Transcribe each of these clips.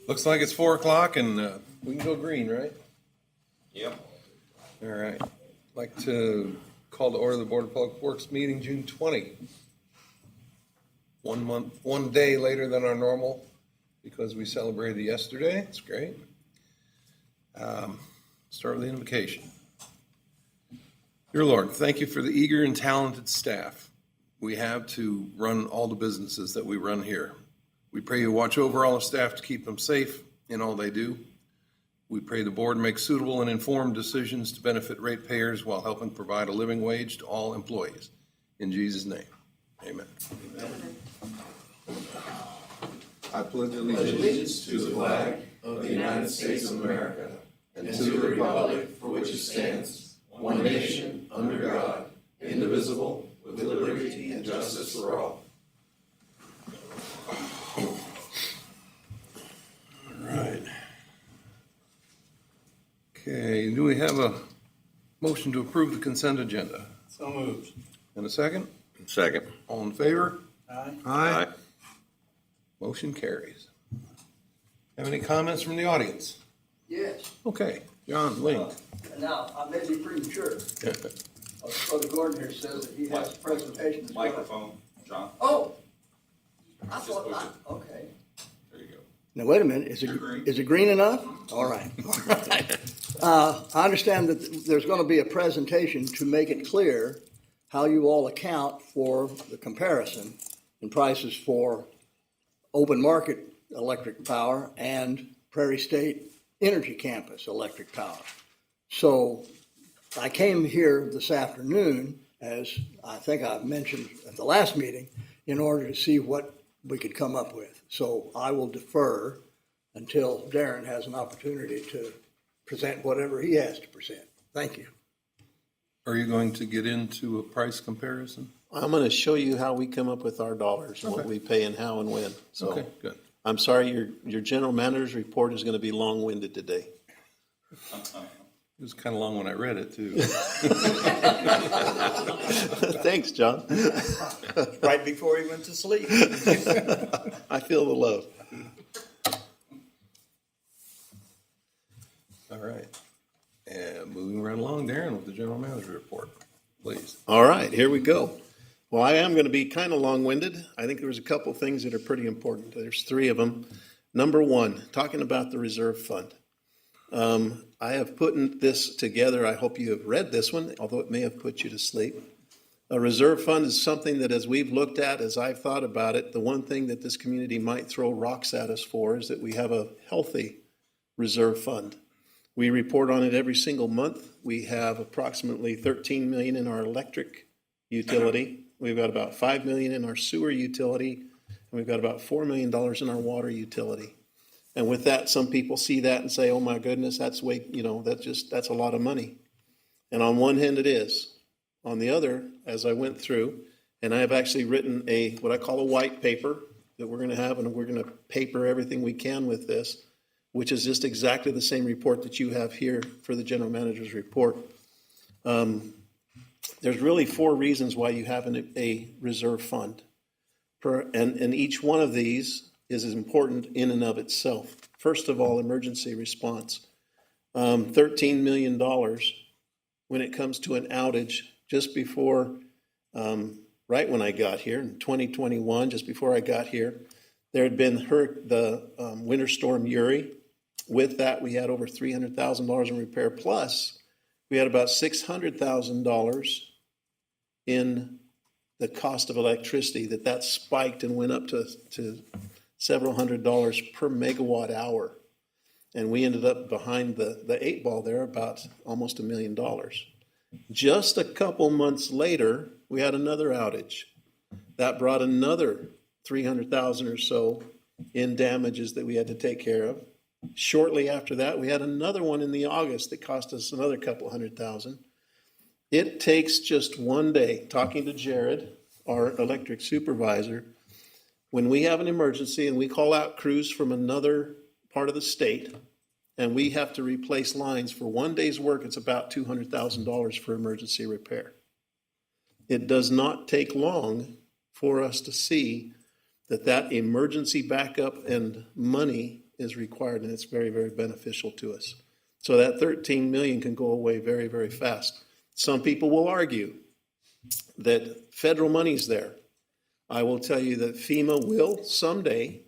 Looks like it's 4 o'clock and we can go green, right? Yep. All right. I'd like to call to order the Board of Public Works meeting June 20. 1 day later than our normal because we celebrated yesterday. It's great. Start with the invocation. Dear Lord, thank you for the eager and talented staff we have to run all the businesses that we run here. We pray you watch over all the staff to keep them safe in all they do. We pray the board makes suitable and informed decisions to benefit ratepayers while helping provide a living wage to all employees. In Jesus' name, amen. Amen. I pledge Allegiance to the flag of the United States of America and to the republic for which it stands, one nation, under God, indivisible, with liberty and justice for all. All right. Okay, do we have a motion to approve the consent agenda? So moved. And a second? Second. All in favor? Aye. Aye. Motion carries. Have any comments from the audience? Yes. Okay, John, Link. Now, I may be premature. Brother Gordon here says that he has a presentation. as well. Microphone, John. Oh, I Just thought, push okay. There you go. Now, wait a minute, is You're green. it green enough? All right. I understand that there's going to be a presentation to make it clear how you all account for the comparison in prices for open market electric power and Prairie State Energy Campus electric power. So I came here this afternoon, as I think I mentioned at the last meeting, in order to see what we could come up with. So I will defer until Darren has an opportunity to present whatever he has to present. Thank you. Are you going to get into a price comparison? I'm going to show you how we come up with our dollars and what Okay. we pay and how and when. So Okay, good. I'm sorry, your general manager's report is going to be long-winded today. It was kind of long when I read it, too. Thanks, John. Right before he went to sleep. I feel the love. All right. And moving right along, Darren, with the general manager report, please. All right, here we go. Well, I am going to be kind of long-winded. I think there's a couple things that are pretty important. There's 3 of them. Number 1, talking about the reserve fund. I have put this together. I hope you have read this one, although it may have put you to sleep. A reserve fund is something that, as we've looked at, as I've thought about it, the one thing that this community might throw rocks at us for is that we have a healthy reserve fund. We report on it every single month. We have approximately $13 million in our electric utility. We've got about $5 million in our sewer utility, and we've got about $4 million in our water utility. And with that, some people see that and say, "Oh my goodness, that's way, that's a lot of money." And on one hand, it is. On the other, as I went through, and I have actually written what I call a white paper that we're going to have, and we're going to paper everything we can with this, which is just exactly the same report that you have here for the general manager's report. There's really 4 reasons why you have a reserve fund. And each one of these is as important in and of itself. First of all, emergency response. $13 million when it comes to an outage just before, right when I got here, in 2021, just before I got here, there had been the winter storm Uri. With that, we had over $300,000 in repair. Plus, we had about $600,000 in the cost of electricity that spiked and went up to several $100s per megawatt hour. And we ended up behind the 8 ball there about almost $1 million. Just a couple months later, we had another outage. That brought another $300,000 or so in damages that we had to take care of. Shortly after that, we had another one in the August that cost us another couple $100,000. It takes just one day, talking to Jared, our electric supervisor, when we have an emergency and we call out crews from another part of the state and we have to replace lines for one day's work, it's about $200,000 for emergency repair. It does not take long for us to see that emergency backup and money is required, and it's very, very beneficial to us. So that 13 million can go away very, very fast. Some people will argue that federal money's there. I will tell you that FEMA will someday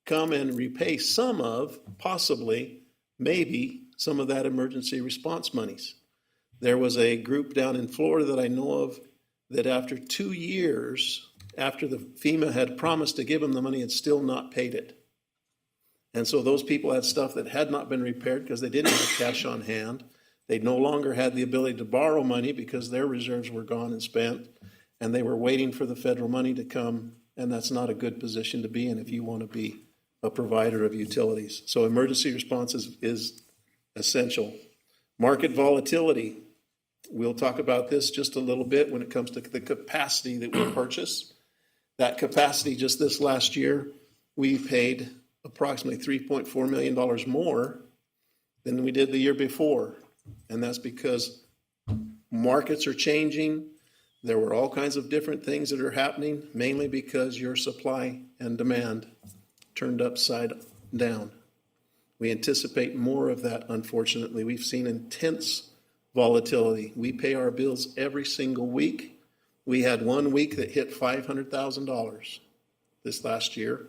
come and repay some of, possibly, maybe, some of that emergency response monies. There was a group down in Florida that I know of that after 2 years, after the FEMA had promised to give them the money, had still not paid it. And so those people had stuff that had not been repaired because they didn't have cash on hand. They no longer had the ability to borrow money because their reserves were gone and spent, and they were waiting for the federal money to come, and that's not a good position to be in if you want to be a provider of utilities. So emergency response is essential. Market volatility. We'll talk about this just a little bit when it comes to the capacity that we purchase. That capacity just this last year, we paid approximately $3.4 million more than we did the year before. And that's because markets are changing. There were all kinds of different things that are happening, mainly because your supply and demand turned upside down. We anticipate more of that, unfortunately. We've seen intense volatility. We pay our bills every single week. We had 1 week that hit $500,000 this last year,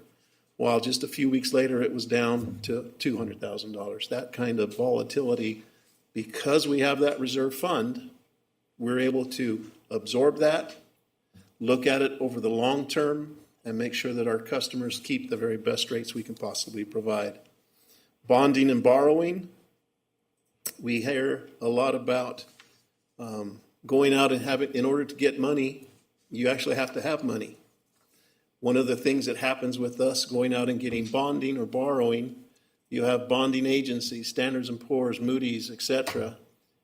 while just a few weeks later it was down to $200,000. That kind of volatility, because we have that reserve fund, we're able to absorb that, look at it over the long term, and make sure that our customers keep the very best rates we can possibly provide. Bonding and borrowing. We hear a lot about going out and having, in order to get money, you actually have to have money. One of the things that happens with us going out and getting bonding or borrowing, you have bonding agencies, Standards & Poor's, Moody's, etc.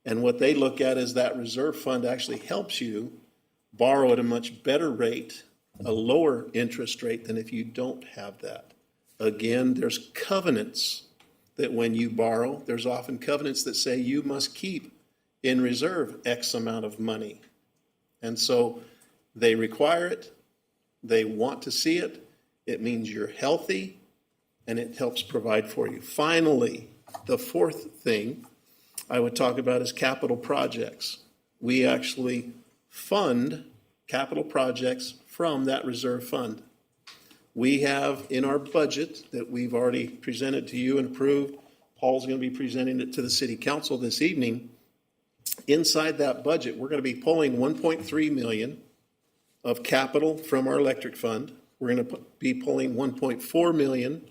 And what they look at is that reserve fund actually helps you borrow at a much better rate, a lower interest rate than if you don't have that. Again, there's covenants that when you borrow, there's often covenants that say you must keep in reserve X amount of money. And so they require it, they want to see it, it means you're healthy, and it helps provide for you. Finally, the fourth thing I would talk about is capital projects. We actually fund capital projects from that reserve fund. We have in our budget that we've already presented to you and approved, Paul's going to be presenting it to the city council this evening. Inside that budget, we're going to be pulling $1.3 million of capital from our electric fund. We're going to be pulling $1.4 million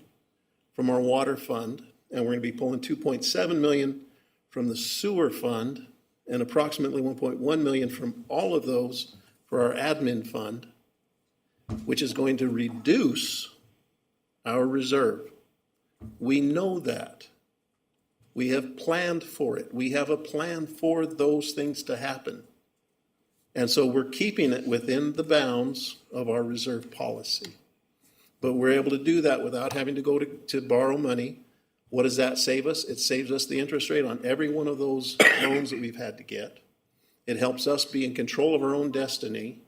from our water fund, and we're going to be pulling $2.7 million from the sewer fund, and approximately $1.1 million from all of those for our admin fund, which is going to reduce our reserve. We know that. We have planned for it. We have a plan for those things to happen. And so we're keeping it within the bounds of our reserve policy. But we're able to do that without having to go to borrow money. What does that save us? It saves us the interest rate on every one of those loans that we've had to get. It helps us be in control of our own destiny.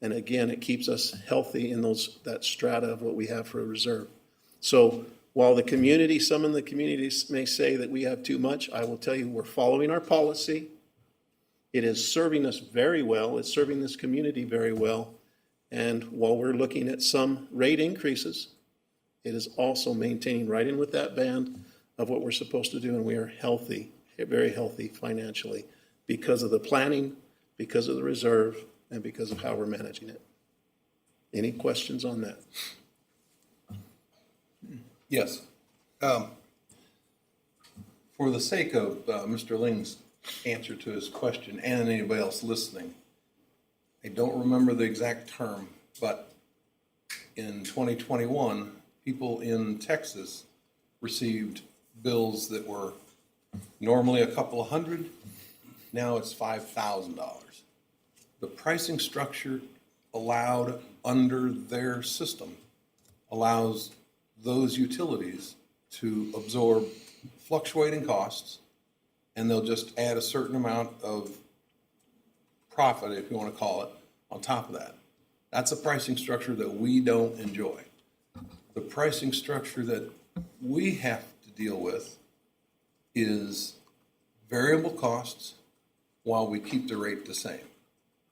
And again, it keeps us healthy in that strata of what we have for a reserve. So while the community, some in the communities may say that we have too much, I will tell you we're following our policy. It is serving us very well. It's serving this community very well. And while we're looking at some rate increases, it is also maintaining right in with that band of what we're supposed to do. And we are healthy, very healthy financially because of the planning, because of the reserve, and because of how we're managing it. Any questions on that? Yes. For the sake of Mr. Ling's answer to his question and anybody else listening, I don't remember the exact term, but in 2021, people in Texas received bills that were normally a couple of hundred. Now it's $5,000. The pricing structure allowed under their system allows those utilities to absorb fluctuating costs, and they'll just add a certain amount of profit, if you want to call it, on top of that. That's a pricing structure that we don't enjoy. The pricing structure that we have to deal with is variable costs while we keep the rate the same.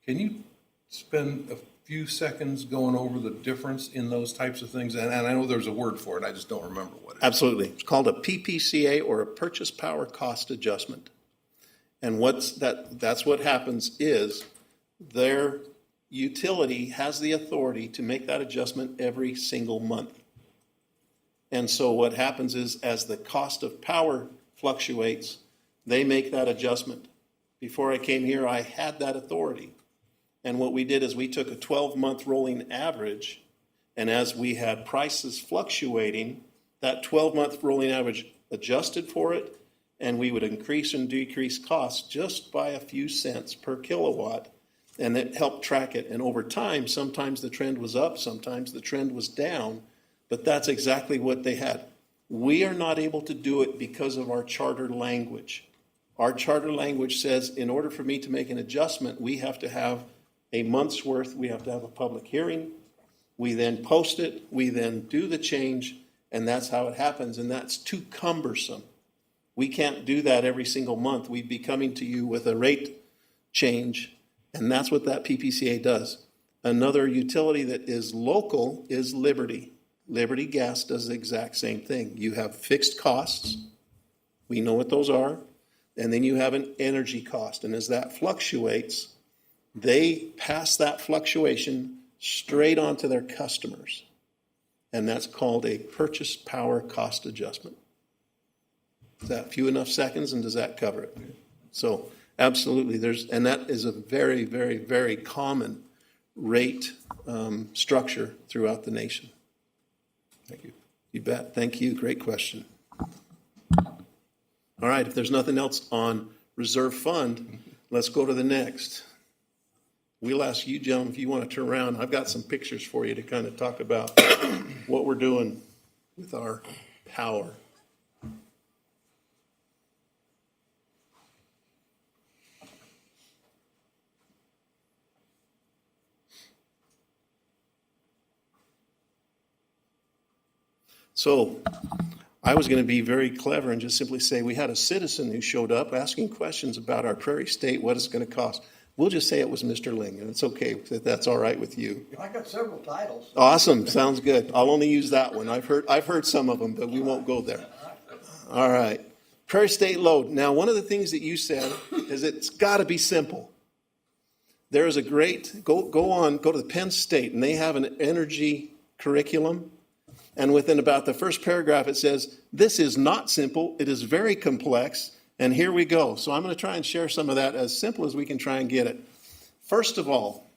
Can you spend a few seconds going over the difference in those types of things? And I know there's a word for it, I just don't remember what it is. Absolutely. It's called a PPCA, or a purchase power cost adjustment. And that's what happens is their utility has the authority to make that adjustment every single month. And so what happens is, as the cost of power fluctuates, they make that adjustment. Before I came here, I had that authority. And what we did is we took a 12-month rolling average, and as we had prices fluctuating, that 12-month rolling average adjusted for it, and we would increase and decrease costs just by a few cents per kilowatt, and it helped track it. And over time, sometimes the trend was up, sometimes the trend was down, but that's exactly what they had. We are not able to do it because of our charter language. Our charter language says, in order for me to make an adjustment, we have to have a month's worth, we have to have a public hearing, we then post it, we then do the change, and that's how it happens, and that's too cumbersome. We can't do that every single month. We'd be coming to you with a rate change, and that's what that PPCA does. Another utility that is local is Liberty. Liberty Gas does the exact same thing. You have fixed costs, we know what those are, and then you have an energy cost, and as that fluctuates, they pass that fluctuation straight on to their customers. And that's called a purchase power cost adjustment. Is that few enough seconds, and does that cover it? So absolutely, and that is a very, very, very common rate structure throughout the nation. Thank you. You bet. Thank you. Great question. All right, if there's nothing else on reserve fund, let's go to the next. We'll ask you, gentlemen, if you want to turn around. I've got some pictures for you to kind of talk about what we're doing with our power. So I was going to be very clever and just simply say we had a citizen who showed up asking questions about our Prairie State, what it's going to cost. We'll just say it was Mr. Ling, and it's okay if that's all right with you. I got several titles. Awesome, sounds good. I'll only use that one. I've heard some of them, but we won't go there. All right, Prairie State load. Now, one of the things that you said is it's got to be simple. There is a great go to the Penn State, and they have an energy curriculum. And within about the first paragraph, it says, this is not simple, it is very complex, and here we go. So I'm going to try and share some of that as simple as we can try and get it. First of all,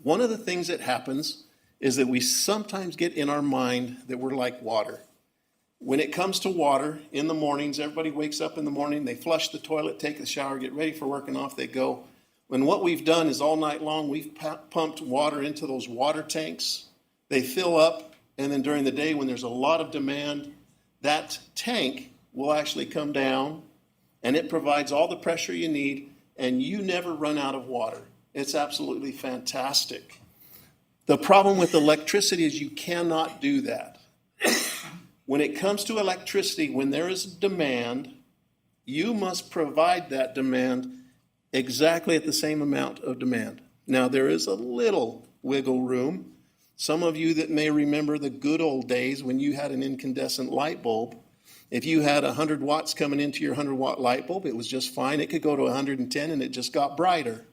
one of the things that happens is that we sometimes get in our mind that we're like water. When it comes to water, in the mornings, everybody wakes up in the morning, they flush the toilet, take a shower, get ready for work, and off they go. When what we've done is all night long, we've pumped water into those water tanks. They fill up. And then during the day, when there's a lot of demand, that tank will actually come down, and it provides all the pressure you need, and you never run out of water. It's absolutely fantastic. The problem with electricity is you cannot do that. When it comes to electricity, when there is demand, you must provide that demand exactly at the same amount of demand. Now, there is a little wiggle room. Some of you that may remember the good old days when you had an incandescent light bulb, if you had 100 watts coming into your 100-watt light bulb, it was just fine. It could go to 110 and it just got brighter.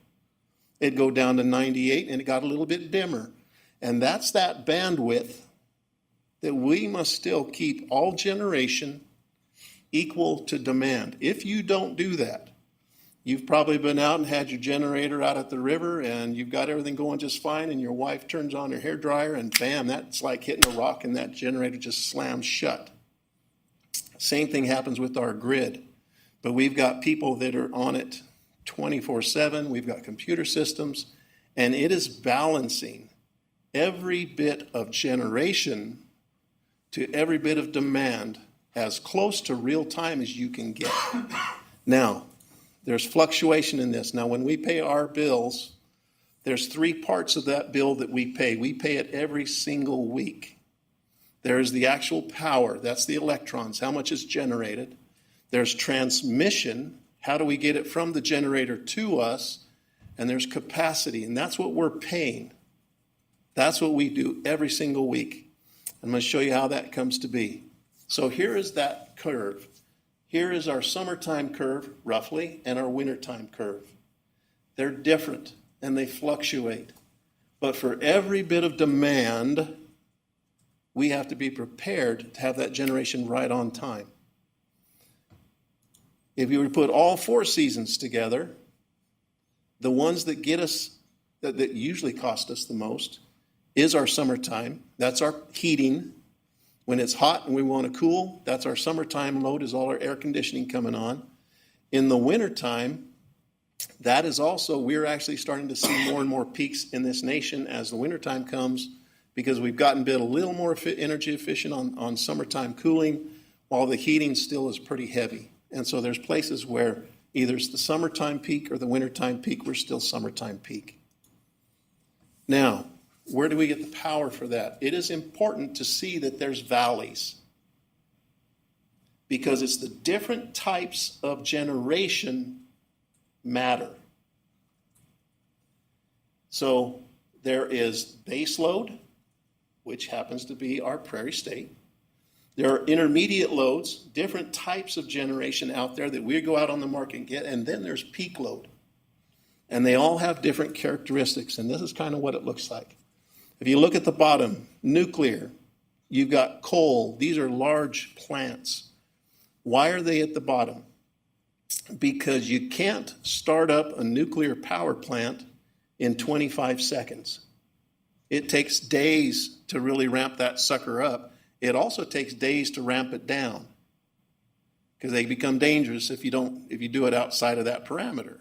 It'd go down to 98 and it got a little bit dimmer. And that's that bandwidth that we must still keep all generation equal to demand. If you don't do that, you've probably been out and had your generator out at the river and you've got everything going just fine, and your wife turns on her hairdryer and bam, that's like hitting a rock and that generator just slams shut. Same thing happens with our grid. But we've got people that are on it 24/7. We've got computer systems, and it is balancing every bit of generation to every bit of demand as close to real time as you can get. Now, there's fluctuation in this. Now, when we pay our bills, there's three parts of that bill that we pay. We pay it every single week. There's the actual power, that's the electrons, how much is generated. There's transmission, how do we get it from the generator to us? And there's capacity, and that's what we're paying. That's what we do every single week. I'm going to show you how that comes to be. So here is that curve. Here is our summertime curve, roughly, and our wintertime curve. They're different, and they fluctuate. But for every bit of demand, we have to be prepared to have that generation right on time. If you were to put all 4 seasons together, the ones that get us, that usually cost us the most, is our summertime. That's our heating. When it's hot and we want to cool, that's our summertime load, is all our air conditioning coming on. In the wintertime, that is also, we're actually starting to see more and more peaks in this nation as the wintertime comes, because we've gotten a little more energy efficient on summertime cooling, while the heating still is pretty heavy. And so there's places where either it's the summertime peak or the wintertime peak, we're still summertime peak. Now, where do we get the power for that? It is important to see that there's valleys, because it's the different types of generation matter. So there is base load, which happens to be our Prairie State. There are intermediate loads, different types of generation out there that we go out on the market and get, and then there's peak load. And they all have different characteristics, and this is kind of what it looks like. If you look at the bottom, nuclear, you've got coal. These are large plants. Why are they at the bottom? Because you can't start up a nuclear power plant in 25 seconds. It takes days to really ramp that sucker up. It also takes days to ramp it down, because they become dangerous if you do it outside of that parameter.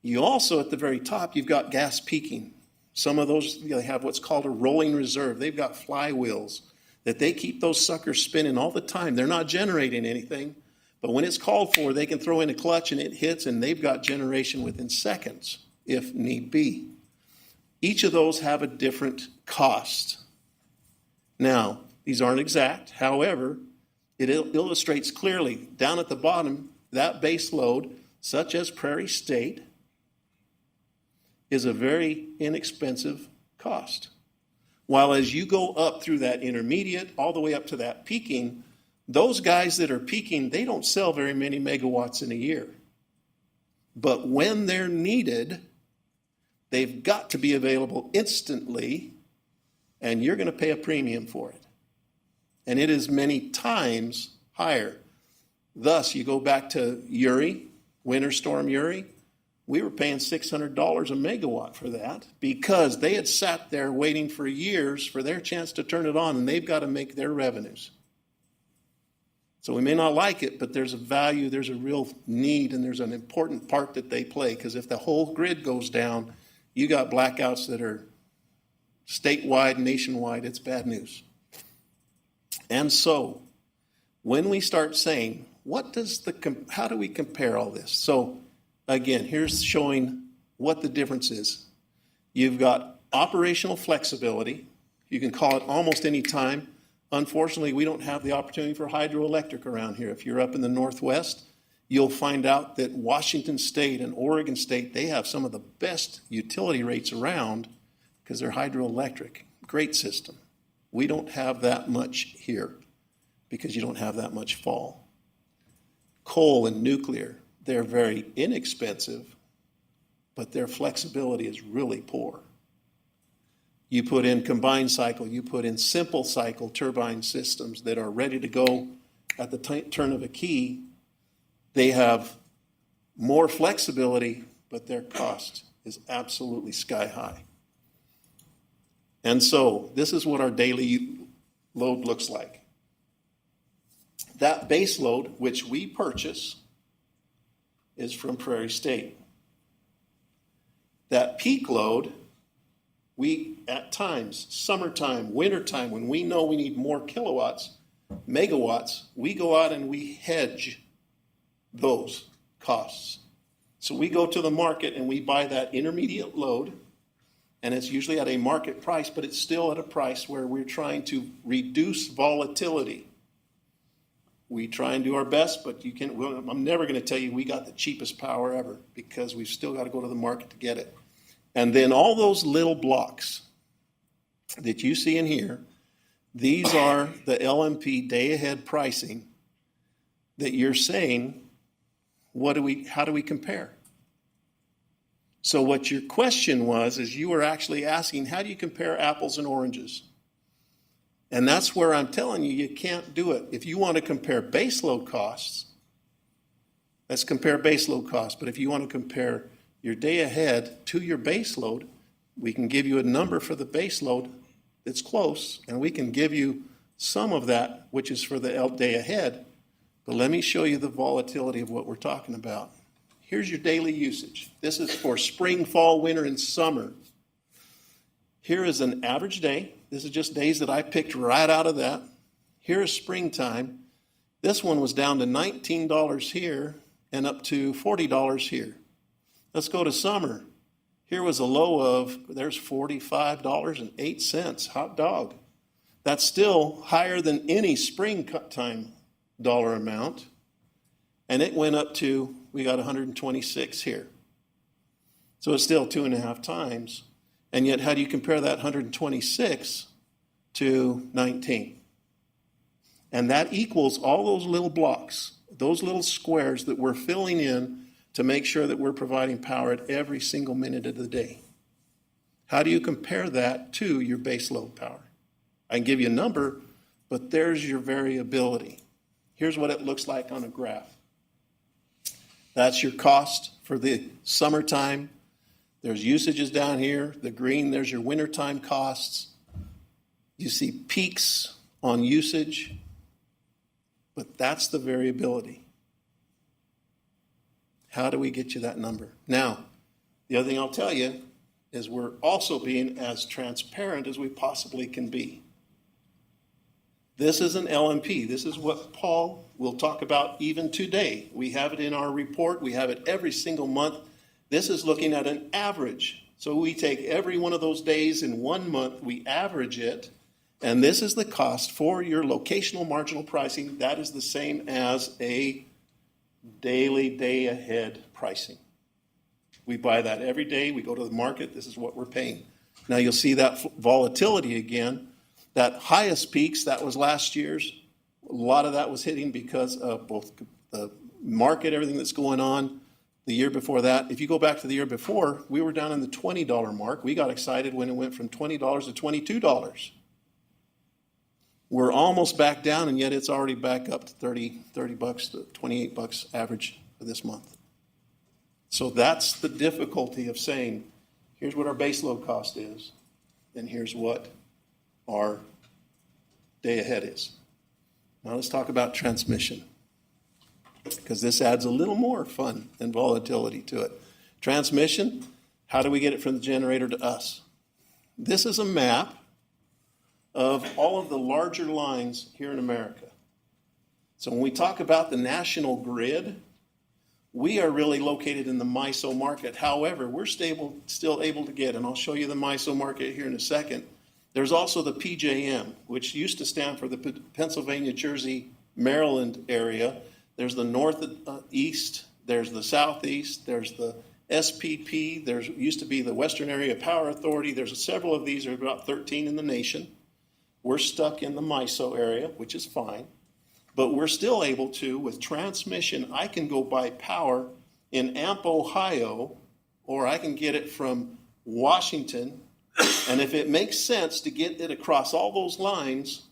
You also, at the very top, you've got gas peaking. Some of those, they have what's called a rolling reserve. They've got flywheels that they keep those suckers spinning all the time. They're not generating anything, but when it's called for, they can throw in a clutch and it hits, and they've got generation within seconds, if need be. Each of those have a different cost. Now, these aren't exact. However, it illustrates clearly down at the bottom, that base load, such as Prairie State, is a very inexpensive cost. While as you go up through that intermediate, all the way up to that peaking, those guys that are peaking, they don't sell very many megawatts in a year. But when they're needed, they've got to be available instantly, and you're going to pay a premium for it. And it is many times higher. Thus, you go back to Uri, Winter Storm Uri, we were paying $600 a megawatt for that, because they had sat there waiting for years for their chance to turn it on, and they've got to make their revenues. So we may not like it, but there's a value, there's a real need, and there's an important part that they play, because if the whole grid goes down, you got blackouts that are statewide, nationwide. It's bad news. And so when we start saying, how do we compare all this? So again, here's showing what the difference is. You've got operational flexibility. You can call it almost any time. Unfortunately, we don't have the opportunity for hydroelectric around here. If you're up in the Northwest, you'll find out that Washington State and Oregon State, they have some of the best utility rates around because they're hydroelectric. Great system. We don't have that much here because you don't have that much fall. Coal and nuclear, they're very inexpensive, but their flexibility is really poor. You put in combined cycle, you put in simple cycle turbine systems that are ready to go at the turn of a key. They have more flexibility, but their cost is absolutely sky high. And so this is what our daily load looks like. That base load, which we purchase, is from Prairie State. That peak load, we, at times, summertime, wintertime, when we know we need more kilowatts, megawatts, we go out and we hedge those costs. So we go to the market and we buy that intermediate load, and it's usually at a market price, but it's still at a price where we're trying to reduce volatility. We try and do our best, but I'm never going to tell you we got the cheapest power ever, because we've still got to go to the market to get it. And then all those little blocks that you see in here, these are the LMP day ahead pricing that you're saying, how do we compare? So what your question was, is you were actually asking, how do you compare apples and oranges? And that's where I'm telling you, you can't do it. If you want to compare base load costs, let's compare base load costs. But if you want to compare your day ahead to your base load, we can give you a number for the base load that's close, and we can give you some of that, which is for the day ahead. But let me show you the volatility of what we're talking about. Here's your daily usage. This is for spring, fall, winter, and summer. Here is an average day. This is just days that I picked right out of that. Here is springtime. This one was down to $19 here and up to $40 here. Let's go to summer. Here was a low of, there's $45.08. Hot dog. That's still higher than any springtime dollar amount. And it went up to, we got 126 here. So it's still 2.5 times. And yet, how do you compare that 126 to 19? And that equals all those little blocks, those little squares that we're filling in to make sure that we're providing power at every single minute of the day. How do you compare that to your base load power? I can give you a number, but there's your variability. Here's what it looks like on a graph. That's your cost for the summertime. There's usages down here. The green, there's your wintertime costs. You see peaks on usage, but that's the variability. How do we get you that number? Now, the other thing I'll tell you is we're also being as transparent as we possibly can be. This is an LMP. This is what Paul will talk about even today. We have it in our report. We have it every single month. This is looking at an average. So we take every one of those days in 1 month, we average it, and this is the cost for your locational marginal pricing. That is the same as a daily day ahead pricing. We buy that every day. We go to the market. This is what we're paying. Now you'll see that volatility again. That highest peaks, that was last year's. A lot of that was hitting because of both the market, everything that's going on. The year before that, if you go back to the year before, we were down in the $20 mark. We got excited when it went from $20 to $22. We're almost back down, and yet it's already back up to $30 to $28 average for this month. So that's the difficulty of saying, here's what our base load cost is, and here's what our day ahead is. Now let's talk about transmission, because this adds a little more fun and volatility to it. Transmission, how do we get it from the generator to us? This is a map of all of the larger lines here in America. So when we talk about the national grid, we are really located in the MISO market. However, we're still able to get, and I'll show you the MISO market here in a second. There's also the PJM, which used to stand for the Pennsylvania, Jersey, Maryland area. There's the northeast, there's the southeast, there's the SPP, there used to be the Western Area Power Authority. There's several of these, there are about 13 in the nation. We're stuck in the MISO area, which is fine. But we're still able to, with transmission, I can go buy power in Amp, Ohio, or I can get it from Washington. And if it makes sense to get it across all those lines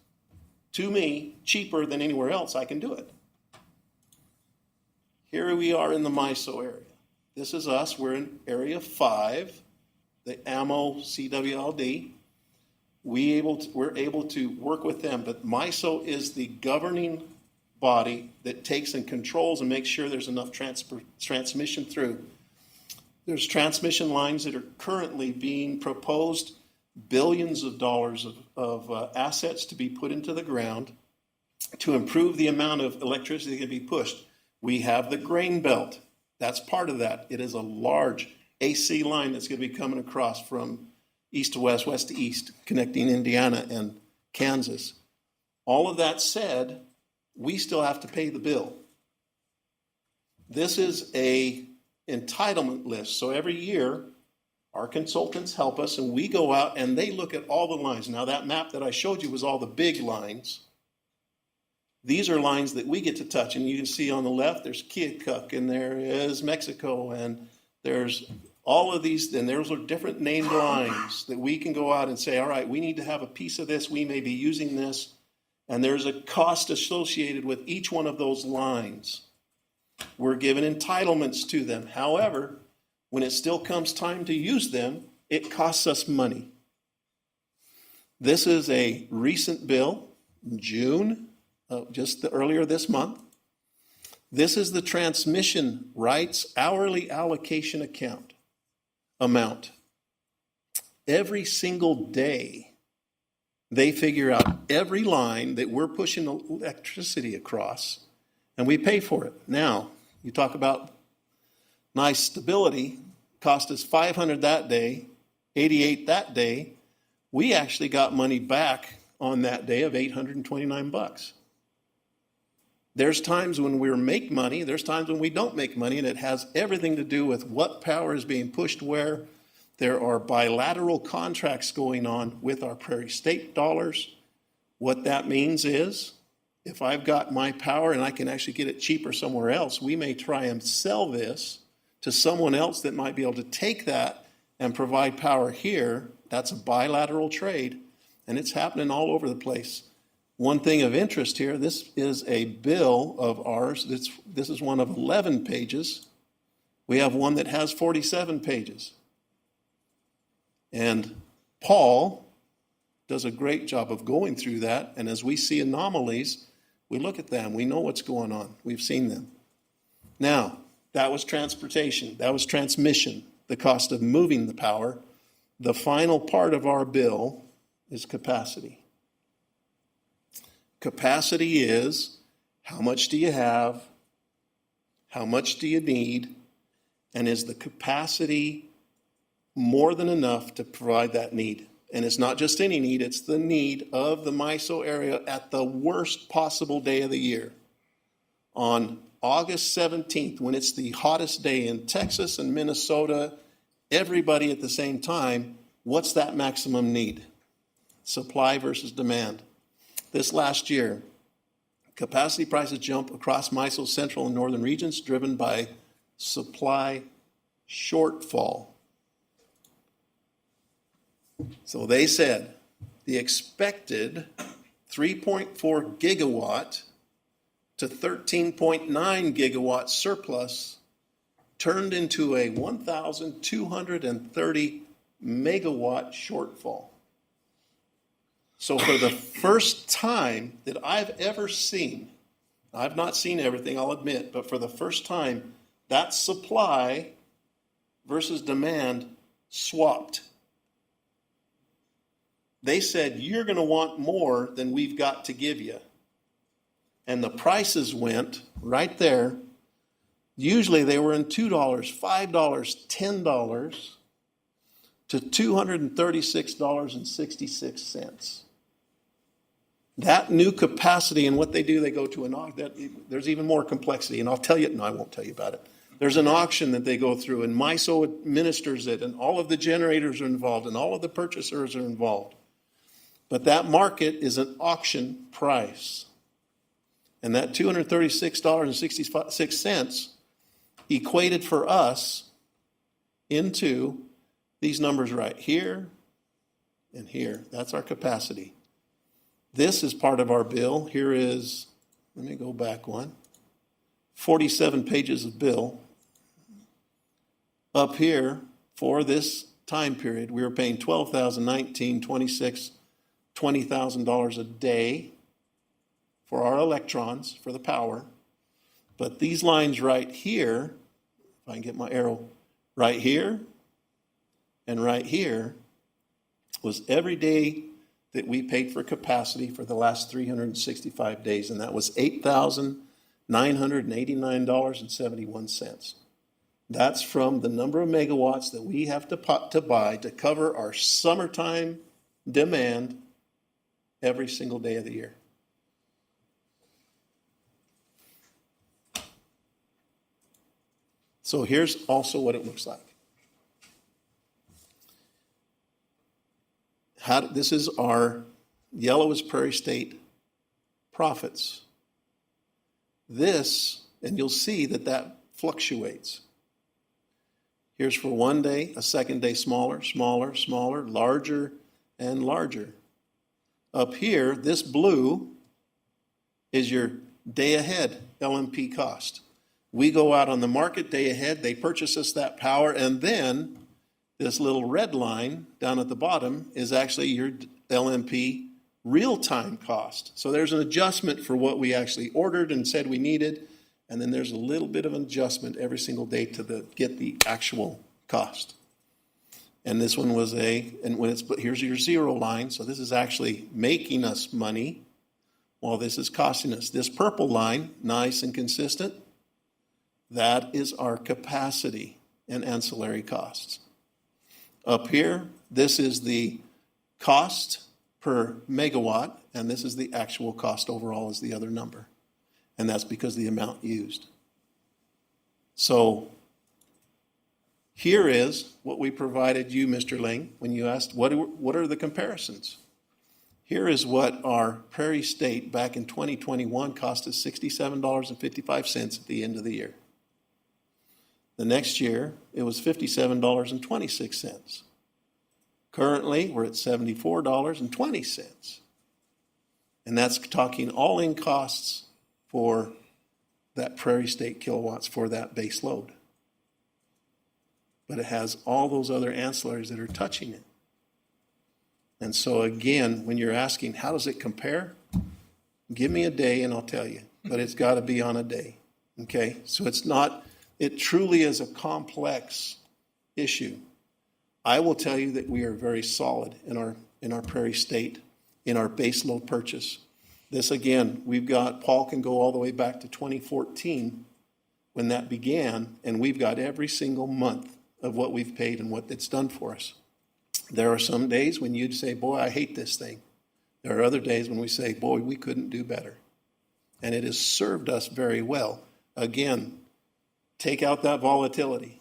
to me cheaper than anywhere else, I can do it. Here we are in the MISO area. This is us. We're in Area 5, the AMO CWLD. We're able to work with them, but MISO is the governing body that takes and controls and makes sure there's enough transmission through. There's transmission lines that are currently being proposed, billions of dollars of assets to be put into the ground to improve the amount of electricity that can be pushed. We have the grain belt. That's part of that. It is a large AC line that's going to be coming across from east to west, west to east, connecting Indiana and Kansas. All of that said, we still have to pay the bill. This is a entitlement list. So every year, our consultants help us and we go out and they look at all the lines. Now that map that I showed you was all the big lines. These are lines that we get to touch, and you can see on the left, there's Keokuk, and there is Mexico, and there's all of these, and those are different named lines that we can go out and say, all right, we need to have a piece of this, we may be using this, and there's a cost associated with each one of those lines. We're given entitlements to them. However, when it still comes time to use them, it costs us money. This is a recent bill, June, just earlier this month. This is the transmission rights hourly allocation amount. Every single day, they figure out every line that we're pushing electricity across, and we pay for it. Now, you talk about nice stability, cost us $500 that day, $88 that day. We actually got money back on that day of $829. There's times when we make money, there's times when we don't make money, and it has everything to do with what power is being pushed where. There are bilateral contracts going on with our Prairie State dollars. What that means is, if I've got my power and I can actually get it cheaper somewhere else, we may try and sell this to someone else that might be able to take that and provide power here. That's a bilateral trade, and it's happening all over the place. One thing of interest here, this is a bill of ours. This is one of 11 pages. We have one that has 47 pages. And Paul does a great job of going through that. And as we see anomalies, we look at them. We know what's going on. We've seen them. Now, that was transportation. That was transmission, the cost of moving the power. The final part of our bill is capacity. Capacity is how much do you have, how much do you need, and is the capacity more than enough to provide that need? And it's not just any need, it's the need of the MISO area at the worst possible day of the year. On August 17th, when it's the hottest day in Texas and Minnesota, everybody at the same time, what's that maximum need? Supply versus demand. This last year, capacity prices jump across MISO's central and northern regions, driven by supply shortfall. So they said the expected 3.4 gigawatt to 13.9 gigawatt surplus turned into a 1,230 megawatt shortfall. So for the first time that I've ever seen, I've not seen everything, I'll admit, but for the first time, that supply versus demand swapped. They said, you're going to want more than we've got to give you. And the prices went right there. Usually they were in $2, $5, $10 to $236.66. That new capacity, and what they do, they go to an auction. There's even more complexity, and I'll tell you, no, I won't tell you about it. There's an auction that they go through, and MISO administers it, and all of the generators are involved, and all of the purchasers are involved. But that market is an auction price. And that $236.66 equated for us into these numbers right here and here. That's our capacity. This is part of our bill. Here is, let me go back one, 47 pages of bill. Up here, for this time period, we were paying $12,019, $26,000, $20,000 a day for our electrons, for the power. But these lines right here, if I can get my arrow, right here and right here, was every day that we paid for capacity for the last 365 days, and that was $8,989.71. That's from the number of megawatts that we have to buy to cover our summertime demand every single day of the year. So here's also what it looks like. This is our yellow is Prairie State profits. This, and you'll see that fluctuates. Here's for one day, a second day smaller, smaller, smaller, larger, and larger. Up here, this blue is your day ahead LMP cost. We go out on the market day ahead, they purchase us that power, and then this little red line down at the bottom is actually your LMP real-time cost. So there's an adjustment for what we actually ordered and said we needed, and then there's a little bit of an adjustment every single day to get the actual cost. And this one was here's your zero line, so this is actually making us money while this is costing us. This purple line, nice and consistent, that is our capacity and ancillary costs. Up here, this is the cost per megawatt, and this is the actual cost overall is the other number. And that's because of the amount used. So here is what we provided you, Mr. Ling, when you asked what are the comparisons. Here is what our Prairie State back in 2021 cost us $67.55 at the end of the year. The next year, it was $57.26. Currently, we're at $74.20. And that's talking all-in costs for that Prairie State kilowatts for that base load. But it has all those other ancillaries that are touching it. And so again, when you're asking, how does it compare? Give me a day and I'll tell you. But it's got to be on a day. Okay? So it truly is a complex issue. I will tell you that we are very solid in our Prairie State, in our base load purchase. This again, Paul can go all the way back to 2014 when that began, and we've got every single month of what we've paid and what it's done for us. There are some days when you'd say, boy, I hate this thing. There are other days when we say, boy, we couldn't do better. And it has served us very well. Again, take out that volatility.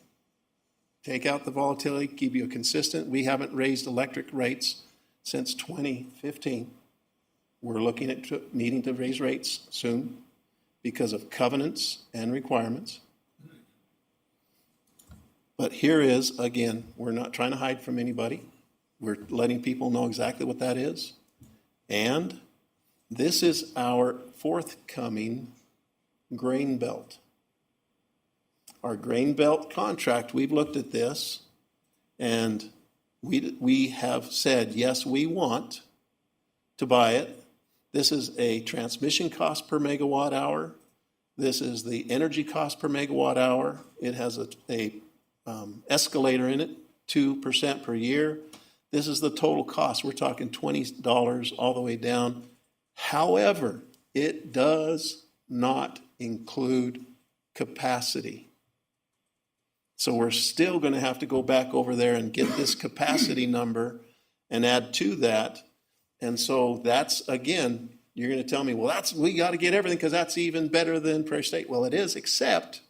Take out the volatility, keep you consistent. We haven't raised electric rates since 2015. We're looking at needing to raise rates soon because of covenants and requirements. But here is, again, we're not trying to hide from anybody. We're letting people know exactly what that is. And this is our forthcoming grain belt. Our grain belt contract, we've looked at this, and we have said, yes, we want to buy it. This is a transmission cost per megawatt hour. This is the energy cost per megawatt hour. It has a escalator in it, 2% per year. This is the total cost. We're talking $20 all the way down. However, it does not include capacity. So we're still going to have to go back over there and get this capacity number and add to that. And so that's, again, you're going to tell me, well, we got to get everything because that's even better than Prairie State. Well, it is, except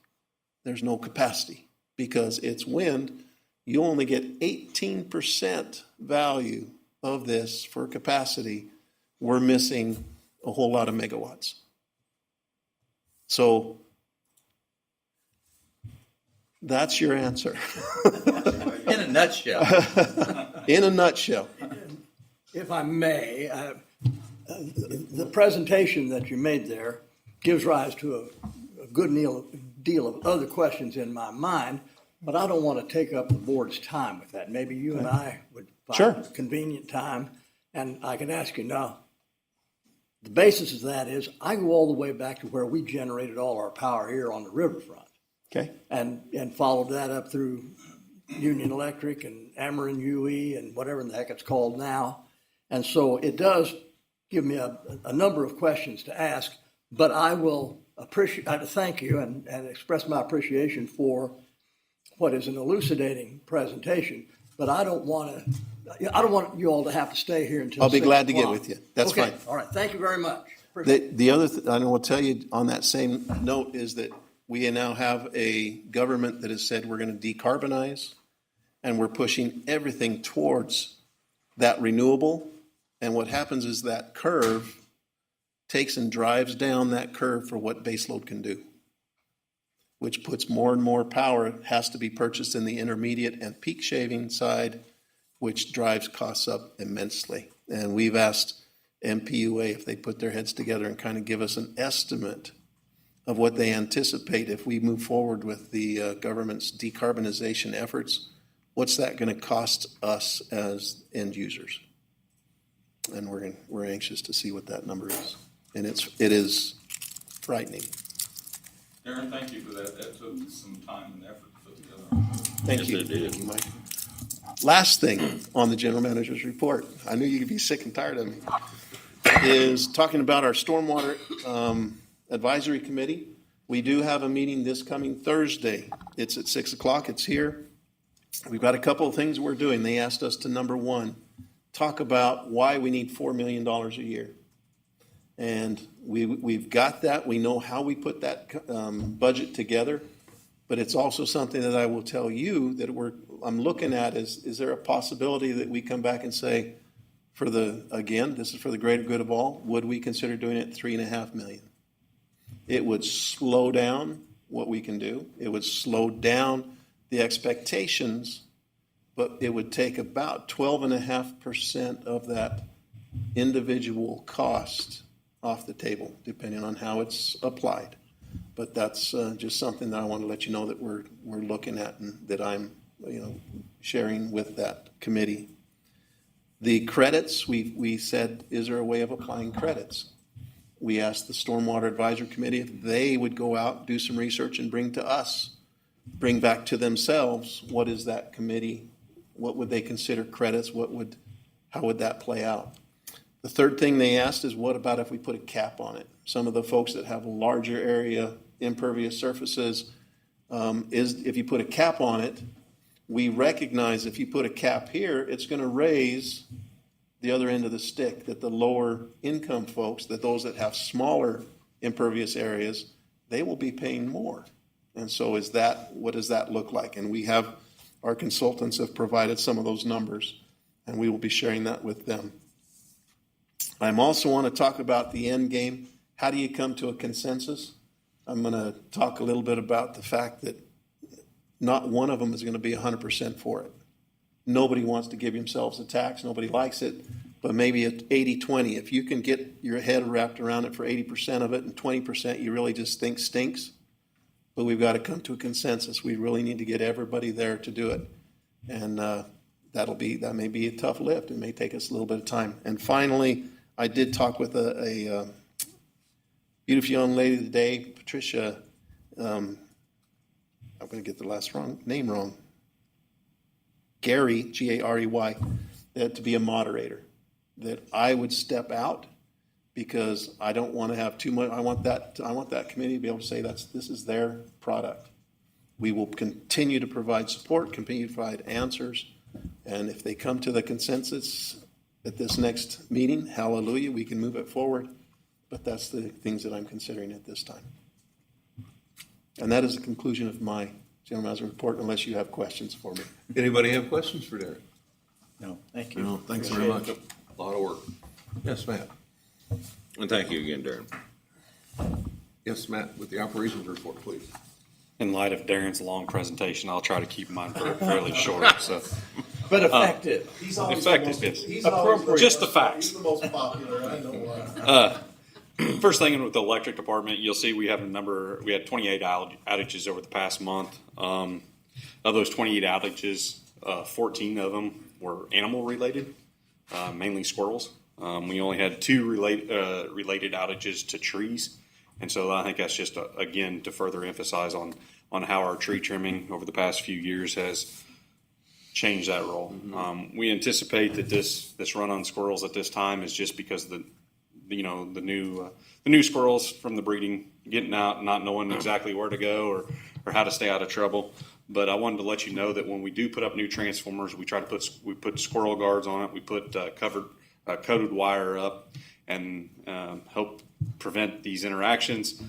there's no capacity because it's wind. You only get 18% value of this for capacity. We're missing a whole lot of megawatts. So that's your answer. In a nutshell. In a nutshell. If I may, the presentation that you made there gives rise to a good deal of other questions in my mind, but I don't want to take up the board's time with that. Maybe you and I would find a convenient time, and I can ask you now. The basis of that is I go all the way back to where we generated all our power here on the riverfront. Okay. And followed that up through Union Electric and Ameren UE and whatever the heck it's called now. And so it does give me a number of questions to ask, but I will thank you and express my appreciation for what is an elucidating presentation, but I don't want you all to have to stay here until I'll be 6 glad to get o'clock. with you. That's Okay, fine. all right, thank you very much. Appreciate The other, I will tell you on that same note is that we now have a government that has said we're going to decarbonize, and we're pushing everything towards that renewable. And what happens is that curve takes and drives down that curve for what baseload can do, which puts more and more power has to be purchased in the intermediate and peak shaving side, which drives costs up immensely. And we've asked MPUA if they put their heads together and kind of give us an estimate of what they anticipate if we move forward with the government's decarbonization efforts. What's that going to cost us as end users? And we're anxious to see what that number is. And it is frightening. Darren, thank you for that. That took some time and effort to put together. Thank you. Thank you, Mike. Last thing on the general manager's report, I knew you'd be sick and tired of me, is talking about our stormwater advisory committee. We do have a meeting this coming Thursday. It's at 6 o'clock. It's here. We've got a couple of things we're doing. They asked us to, number one, talk about why we need $4 million a year. And we've got that. We know how we put that budget together. But it's also something that I will tell you that I'm looking at is there a possibility that we come back and say, this is for the greater good of all, would we consider doing it $3.5 million? It would slow down what we can do. It would slow down the expectations, but it would take about 12.5% of that individual cost off the table, depending on how it's applied. But that's just something that I want to let you know that we're looking at and that I'm sharing with that committee. The credits, we said, is there a way of applying credits? We asked the Stormwater Advisory Committee if they would go out, do some research, and bring back to themselves, what is that committee? What would they consider credits? How would that play out? The third thing they asked is, what about if we put a cap on it? Some of the folks that have larger area impervious surfaces, if you put a cap on it, we recognize if you put a cap here, it's going to raise the other end of the stick, that the lower income folks, that those that have smaller impervious areas, they will be paying more. And so what does that look like? And our consultants have provided some of those numbers, and we will be sharing that with them. I also want to talk about the end game. How do you come to a consensus? I'm going to talk a little bit about the fact that not one of them is going to be 100% for it. Nobody wants to give themselves a tax. Nobody likes it. But maybe at 80-20, if you can get your head wrapped around it for 80% of it and 20% you really just think stinks, but we've got to come to a consensus. We really need to get everybody there to do it. And that may be a tough lift. It may take us a little bit of time. And finally, I did talk with a beautiful young lady today, Patricia. I'm going to get the last name wrong. Gary, Garey, to be a moderator. That I would step out because I don't want to have too much. I want that committee to be able to say this is their product. We will continue to provide support, continue to provide answers, and if they come to the consensus at this next meeting, hallelujah, we can move it forward. But that's the things that I'm considering at this time. And that is the conclusion of my general manager report, unless you have questions for me. Anybody have questions for Darren? No, thank you. No, thanks very much. A lot of work. Yes, Matt. And thank you again, Darren. Yes, Matt, with the operations report, please. In light of Darren's long presentation, I'll try to keep mine fairly short. So, But effective. He's always effective, the most, yes. he's always the Just the most- facts. He's the most popular. I know why. First thing with the electric department, you'll see we had 28 outages over the past month. Of those 28 outages, 14 of them were animal related, mainly squirrels. We only had 2 related outages to trees. And so I think that's just, again, to further emphasize on how our tree trimming over the past few years has changed that role. Mm-hmm. We anticipate that this run on squirrels at this time is just because the new squirrels from the breeding getting out, not knowing exactly where to go or how to stay out of trouble. But I wanted to let you know that when we do put up new transformers, we put squirrel guards on it. We put coated wire up and help prevent these interactions.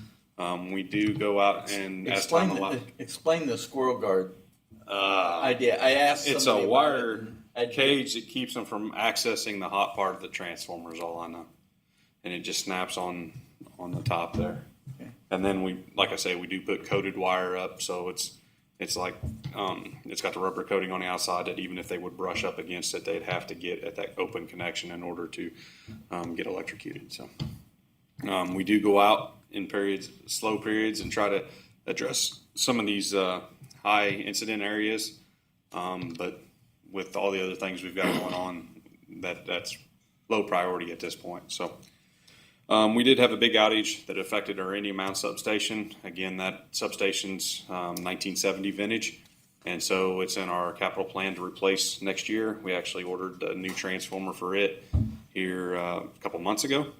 We do go out and as time allows. Explain the squirrel guard idea. I asked It's a somebody about wire it. cage that keeps them from accessing the hot part of the transformer is all I know. And it just snaps on the top there. Okay. And then like I say, we do put coated wire up, so it's like it's got the rubber coating on the outside that even if they would brush up against it, they'd have to get at that open connection in order to get electrocuted. So we do go out in slow periods, and try to address some of these high incident areas. But with all the other things we've got going on, that's low priority at this point. So we did have a big outage that affected our Indian Mound substation. Again, that substation's 1970 vintage, and so it's in our capital plan to replace next year. We actually ordered a new transformer for it here a couple months ago.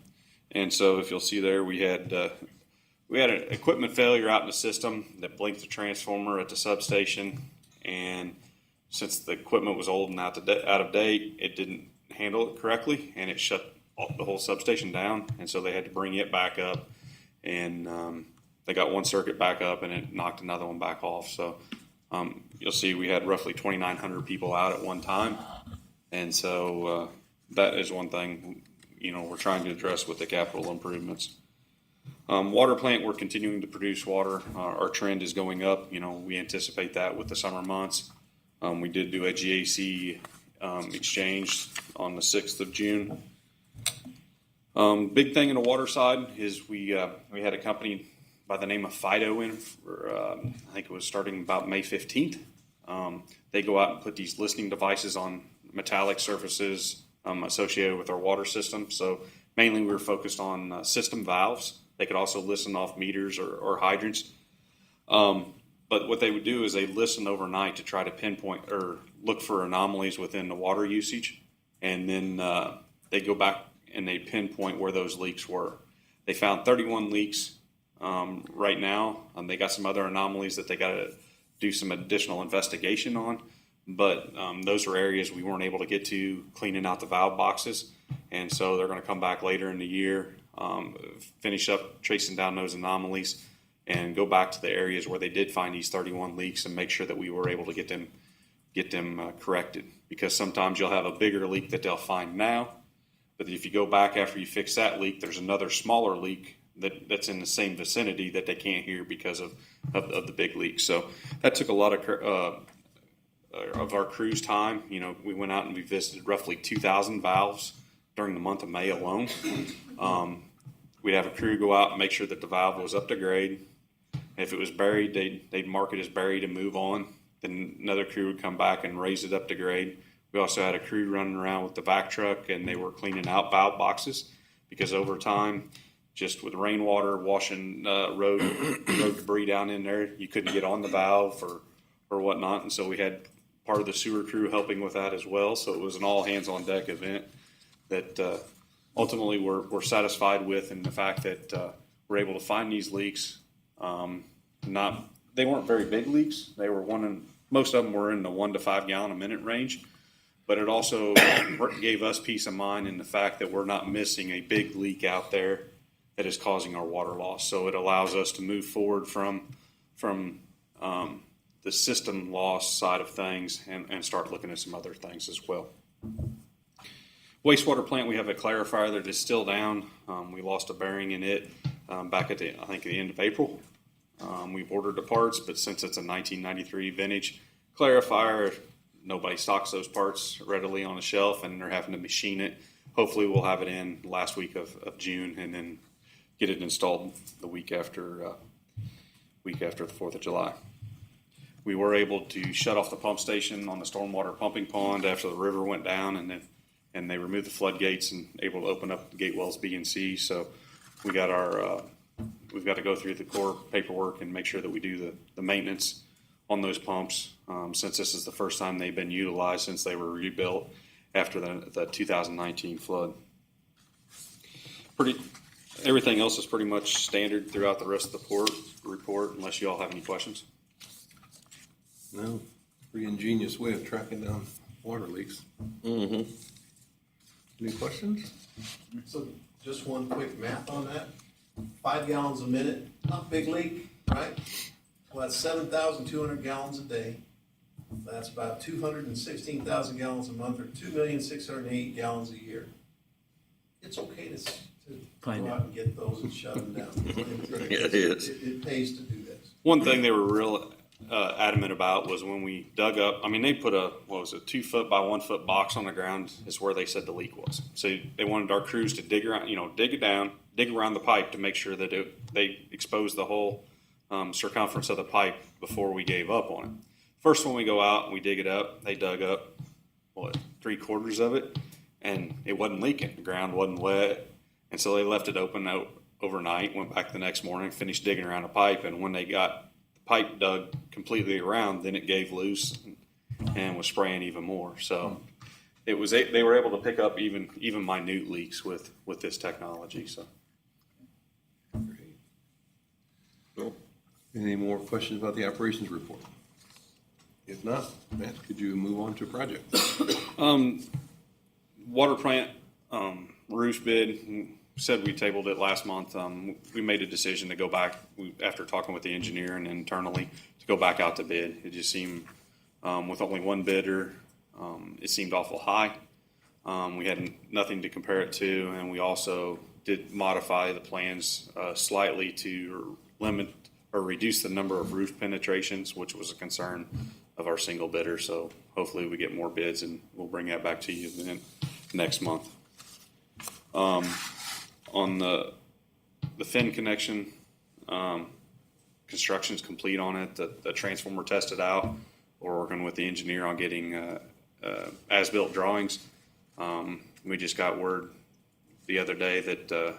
And so if you'll see there, we had an equipment failure out in the system that blinked the transformer at the substation. And since the equipment was old and out of date, it didn't handle it correctly, and it shut the whole substation down. And so they had to bring it back up, and they got one circuit back up, and it knocked another one back off. So you'll see we had roughly 2,900 people out at one time. And so that is one thing we're trying to address with the capital improvements. Water plant, we're continuing to produce water. Our trend is going up. We anticipate that with the summer months. We did do a GAC exchange on the 6th of June. Big thing in the water side is we had a company by the name of Fido in for, I think it was starting about May 15th. They go out and put these listening devices on metallic surfaces associated with our water system. So mainly we were focused on system valves. They could also listen off meters or hydrants. But what they would do is they listen overnight to try to pinpoint or look for anomalies within the water usage. And then they go back and they pinpoint where those leaks were. They found 31 leaks right now. They got some other anomalies that they got to do some additional investigation on. But those are areas we weren't able to get to cleaning out the valve boxes. And so they're going to come back later in the year, finish up tracing down those anomalies, and go back to the areas where they did find these 31 leaks and make sure that we were able to get them corrected. Because sometimes you'll have a bigger leak that they'll find now, but if you go back after you fix that leak, there's another smaller leak that's in the same vicinity that they can't hear because of the big leak. So that took a lot of our crew's time. We went out and we visited roughly 2,000 valves during the month of May alone. We'd have a crew go out and make sure that the valve was up to grade. If it was buried, they'd mark it as buried and move on. Then another crew would come back and raise it up to grade. We also had a crew running around with the vac truck, and they were cleaning out valve boxes because over time, just with rainwater washing road debris down in there, you couldn't get on the valve or whatnot. And so we had part of the sewer crew helping with that as well. So it was an all hands on deck event that ultimately we're satisfied with, and the fact that we're able to find these leaks. They weren't very big leaks. They were most of them were in the 1 to 5 gallon a minute range. But it also gave us peace of mind in the fact that we're not missing a big leak out there that is causing our water loss. So it allows us to move forward from the system loss side of things and start looking at some other things as well. Wastewater plant, we have a clarifier that is still down. We lost a bearing in it back at the end of April. We've ordered the parts, but since it's a 1993 vintage clarifier, nobody stocks those parts readily on the shelf, and they're having to machine it. Hopefully we'll have it in last week of June and then get it installed the week after the 4th of July. We were able to shut off the pump station on the stormwater pumping pond after the river went down, and they removed the floodgates and able to open up gate wells B and C. So we got we've got to go through the core paperwork and make sure that we do the maintenance on those pumps, since this is the first time they've been utilized since they were rebuilt after the 2019 flood. Everything else is pretty much standard throughout the rest of the report, unless you all have any questions. No, pretty ingenious way of tracking down water leaks. Mm-hmm. Any questions? So just one quick math on that. 5 gallons a minute, not a big leak, right? Well, that's 7,200 gallons a day. That's about 216,000 gallons a month, or 2,608 gallons a year. It's okay to go out and get those and shut them down. It is. It pays to do this. One thing they were real adamant about was when we dug up. I mean, they put a 2 foot by 1 foot box on the ground is where they said the leak was. So they wanted our crews to dig around, dig it down, dig around the pipe to make sure that they exposed the whole circumference of the pipe before we gave up on it. First, when we go out and we dig it up, they dug up 3/4 of it, and it wasn't leaking. The ground wasn't wet, and so they left it open out overnight. Went back the next morning, finished digging around the pipe, and when they got the pipe dug completely around, then it gave loose and was spraying even more. So they were able to pick up even minute leaks with this technology. So. Cool. Any more questions about the operations report? If not, Matt, could you move on to project? Water plant roof bid, said we tabled it last month. We made a decision to go back after talking with the engineer and internally to go back out to bid. It just seemed with only one bidder, it seemed awful high. We had nothing to compare it to, and we also did modify the plans slightly to limit or reduce the number of roof penetrations, which was a concern of our single bidder. So hopefully we get more bids, and we'll bring that back to you then next month. On the fin connection, construction's complete on it. The transformer tested out. We're working with the engineer on getting as-built drawings. We just got word the other day that the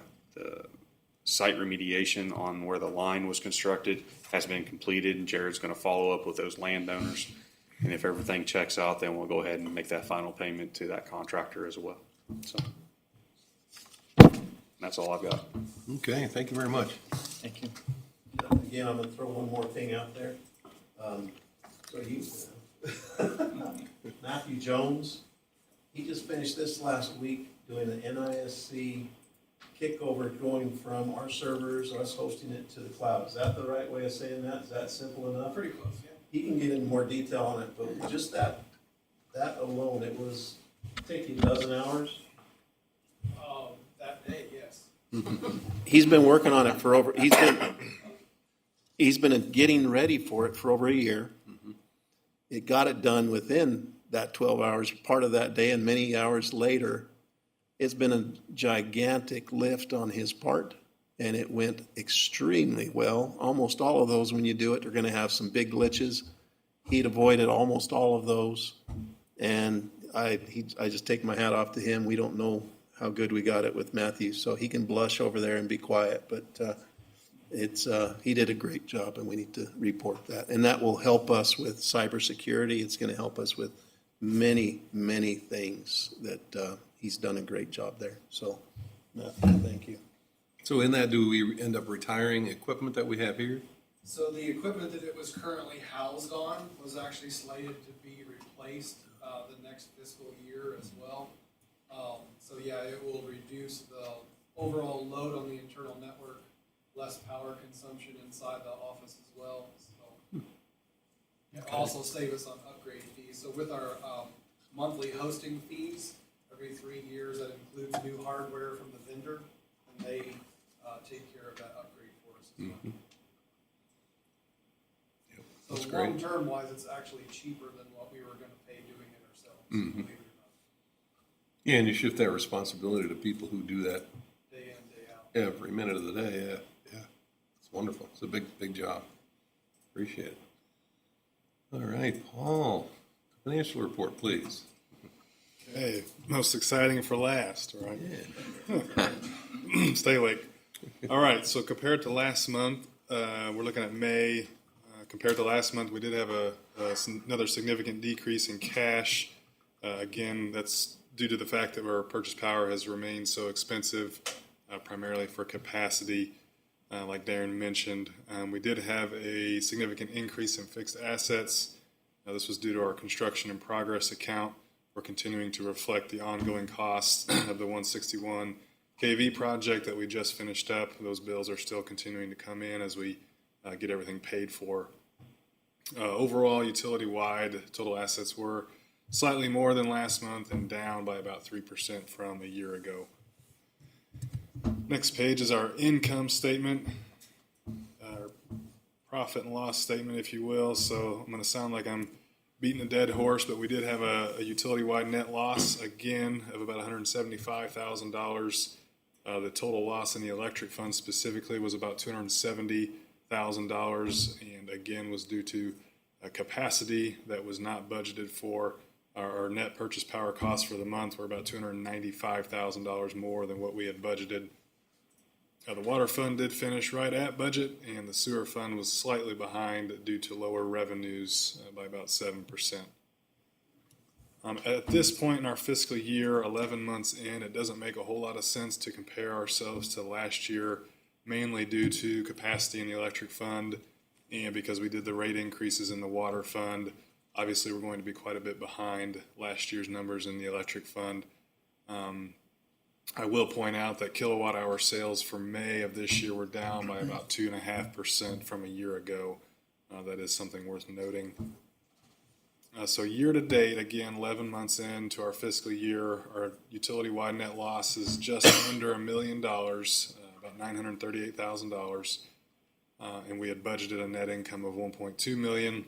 site remediation on where the line was constructed has been completed, and Jared's going to follow up with those landowners. And if everything checks out, then we'll go ahead and make that final payment to that contractor as well. So that's all I've got. Okay, thank you very much. Thank you. Again, I'm gonna throw one more thing out there. Matthew Jones, he just finished this last week doing the NISC kickover, going from our servers, us hosting it to the cloud. Is that the right way of saying that? Is that simple enough? Pretty close, yeah. He can get into more detail on it, but just that alone, it was taking a dozen hours. That day, yes. He's been working on it for he's been getting ready for it for over a year. It got it done within that 12 hours, part of that day, and many hours later. It's been a gigantic lift on his part, and it went extremely well. Almost all of those, when you do it, are going to have some big glitches. He'd avoided almost all of those, and I just take my hat off to him. We don't know how good we got it with Matthew, so he can blush over there and be quiet, but he did a great job, and we need to report that. And that will help us with cybersecurity. It's going to help us with many, many things that he's done a great job there. So, Matthew, thank you. So in that, do we end up retiring equipment that we have here? So the equipment that it was currently housed on was actually slated to be replaced the next fiscal year as well. So yeah, it will reduce the overall load on the internal network, less power consumption inside the office as well. So it'll also save us on upgrade fees. So with our monthly hosting fees, every 3 years, that includes new hardware from the vendor, and they take care of that upgrade for us as well. Yep, that's So great. long-term wise, it's actually cheaper than what we were going to pay doing it ourselves, Mhm. believe it or Yeah, and you shift that responsibility to people who do that not, day in, day out. every minute of the day. Yeah. It's wonderful. It's a big, big job. Appreciate it. All right, Paul, financial report, please. Hey, most exciting for last, right? Stay awake. All right, so compared to last month, we're looking at May. Compared to last month, we did have another significant decrease in cash. Again, that's due to the fact that our purchase power has remained so expensive, primarily for capacity, like Darren mentioned. We did have a significant increase in fixed assets. This was due to our construction in progress account. We're continuing to reflect the ongoing costs of the 161 KV project that we just finished up. Those bills are still continuing to come in as we get everything paid for. Overall, utility-wide, total assets were slightly more than last month and down by about 3% from a year ago. Next page is our income statement, our profit and loss statement, if you will. So I'm going to sound like I'm beating a dead horse, but we did have a utility-wide net loss, again, of about $175,000. The total loss in the electric fund specifically was about $270,000, and again was due to a capacity that was not budgeted for. Our net purchase power costs for the month were about $295,000 more than what we had budgeted. The water fund did finish right at budget, and the sewer fund was slightly behind due to lower revenues by about 7%. At this point in our fiscal year, 11 months in, it doesn't make a whole lot of sense to compare ourselves to last year, mainly due to capacity in the electric fund and because we did the rate increases in the water fund. Obviously, we're going to be quite a bit behind last year's numbers in the electric fund. I will point out that kilowatt hour sales for May of this year were down by about 2.5% from a year ago. That is something worth noting. So year to date, again, 11 months into our fiscal year, our utility-wide net loss is just under $1 million, about $938,000. And we had budgeted a net income of $1.2 million.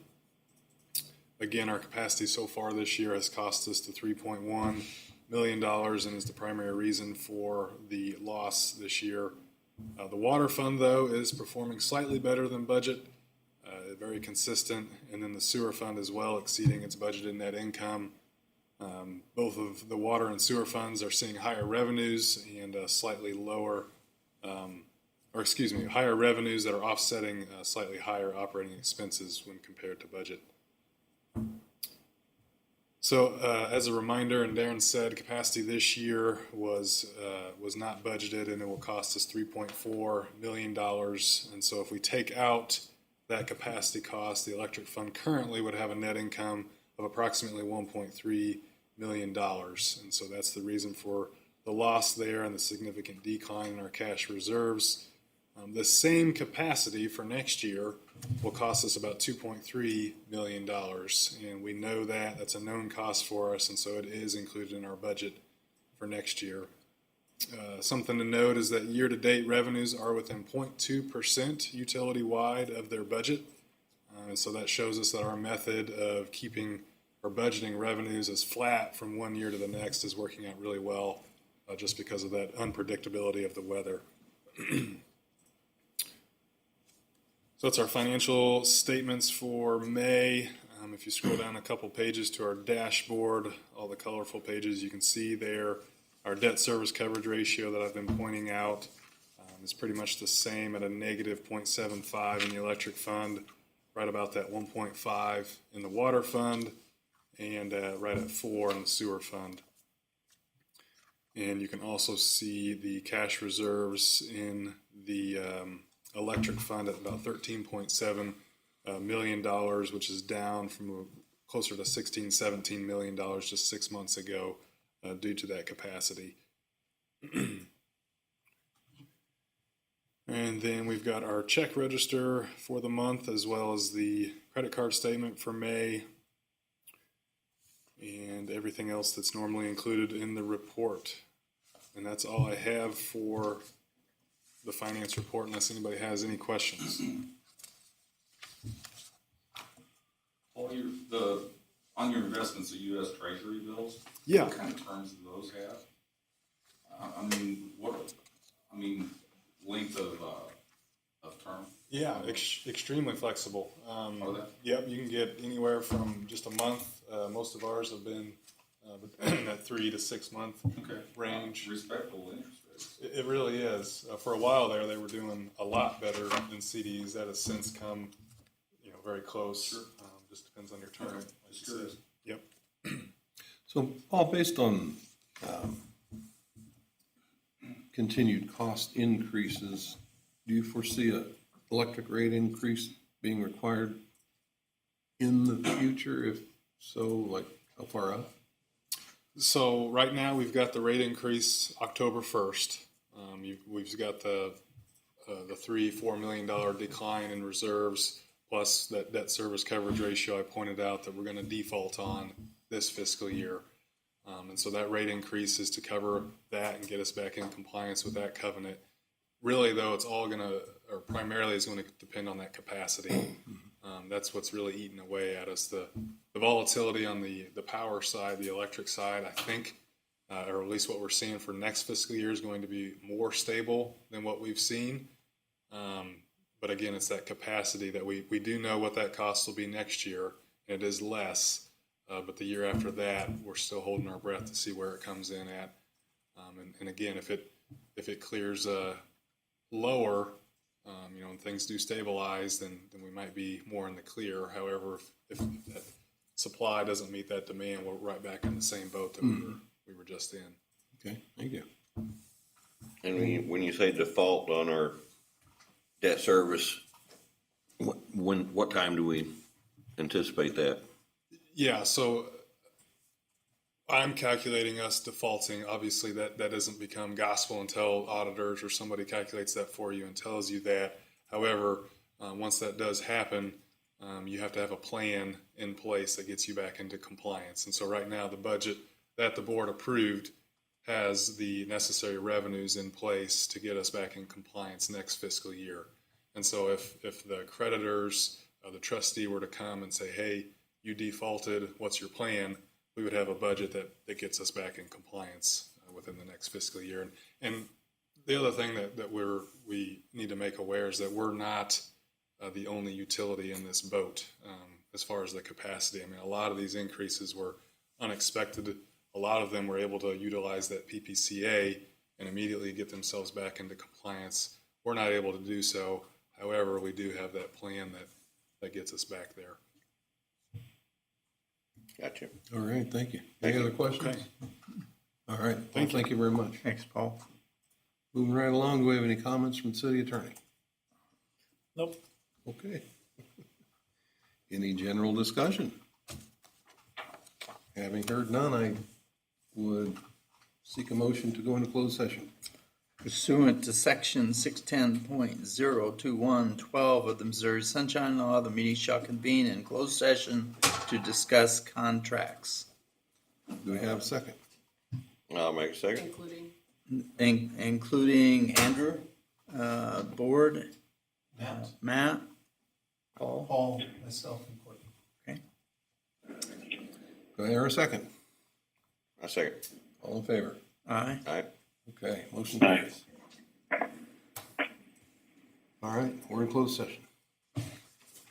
Again, our capacity so far this year has cost us to $3.1 million and is the primary reason for the loss this year. The water fund, though, is performing slightly better than budget, very consistent, and then the sewer fund as well, exceeding its budgeted net income. Both of the water and sewer funds are seeing higher revenues and higher revenues that are offsetting slightly higher operating expenses when compared to budget. So as a reminder, and Darren said, capacity this year was not budgeted, and it will cost us $3.4 million. And so if we take out that capacity cost, the electric fund currently would have a net income of approximately $1.3 million. And so that's the reason for the loss there and the significant decline in our cash reserves. The same capacity for next year will cost us about $2.3 million, and we know that that's a known cost for us, and so it is included in our budget for next year. Something to note is that year-to-date revenues are within 0.2% utility-wide of their budget, and so that shows us that our method of keeping or budgeting revenues as flat from one year to the next is working out really well, just because of that unpredictability of the weather. So that's our financial statements for May. If you scroll down a couple pages to our dashboard, all the colorful pages, you can see there our debt service coverage ratio that I've been pointing out is pretty much the same at a negative 0.75 in the electric fund, right about that 1.5 in the water fund, and right at 4 in the sewer fund. And you can also see the cash reserves in the electric fund at about $13.7 million, which is down from closer to $17 million just 6 months ago due to that capacity. And then we've got our check register for the month as well as the credit card statement for May and everything else that's normally included in the report. And that's all I have for the finance report, unless anybody has any questions. On your investments, the U.S. Treasury bills. Yeah. What kind of terms do those have? Length of term? Yeah, extremely flexible. Are they? Yep, you can get anywhere from just a month. Most of ours have been in that 3 to 6 month range. Respectable interest rates. It really is. For a while there, they were doing a lot better than CDs. That has since come, very close. Sure. Just depends on your term. Okay. Just curious. Yep. So, Paul, based on continued cost increases, do you foresee an electric rate increase being required? in the future? If so, like how far out? So right now, we've got the rate increase October 1st. We've got the $3-4 million decline in reserves, plus that debt service coverage ratio I pointed out that we're going to default on this fiscal year. And so that rate increase is to cover that and get us back in compliance with that covenant. Really, though, it's all going to, or primarily is going to depend on that capacity. That's what's really eating away at us. The volatility on the power side, the electric side, I think, or at least what we're seeing for next fiscal year is going to be more stable than what we've seen. But again, it's that capacity that we do know what that cost will be next year, and it is less. But the year after that, we're still holding our breath to see where it comes in at. And again, if it clears lower, and things do stabilize, then we might be more in the clear. However, if that supply doesn't meet that demand, we're right back in the same boat that we were just in. Okay, thank you. And when you say default on our debt service, what time do we anticipate that? Yeah, so I'm calculating us defaulting. Obviously, that doesn't become gospel until auditors or somebody calculates that for you and tells you that. However, once that does happen, you have to have a plan in place that gets you back into compliance. And so right now, the budget that the board approved has the necessary revenues in place to get us back in compliance next fiscal year. And so if the creditors, the trustee were to come and say, hey, you defaulted, what's your plan? We would have a budget that gets us back in compliance within the next fiscal year. And the other thing that we need to make aware is that we're not the only utility in this boat as far as the capacity. I mean, a lot of these increases were unexpected. A lot of them were able to utilize that PPCA and immediately get themselves back into compliance. We're not able to do so. However, we do have that plan that gets us back there. Gotcha. All right, thank you. Any other questions? All right, thank you very much. Thanks, Paul. Moving right along, do we have any comments from the city attorney? Nope. Okay. Any general discussion? Having heard none, I would seek a motion to go into closed session. Pursuant to section 610.02112 of the Missouri Sunshine Law, the meeting shall convene in closed session to discuss contracts, Do we have a second? I'll make a second. including Andrew, board, Matt, Paul, Myself, and Courtney. okay? Do I hear a second? I second. All in favor? Aye. All right. Okay, motion carries. All right, we're in closed session.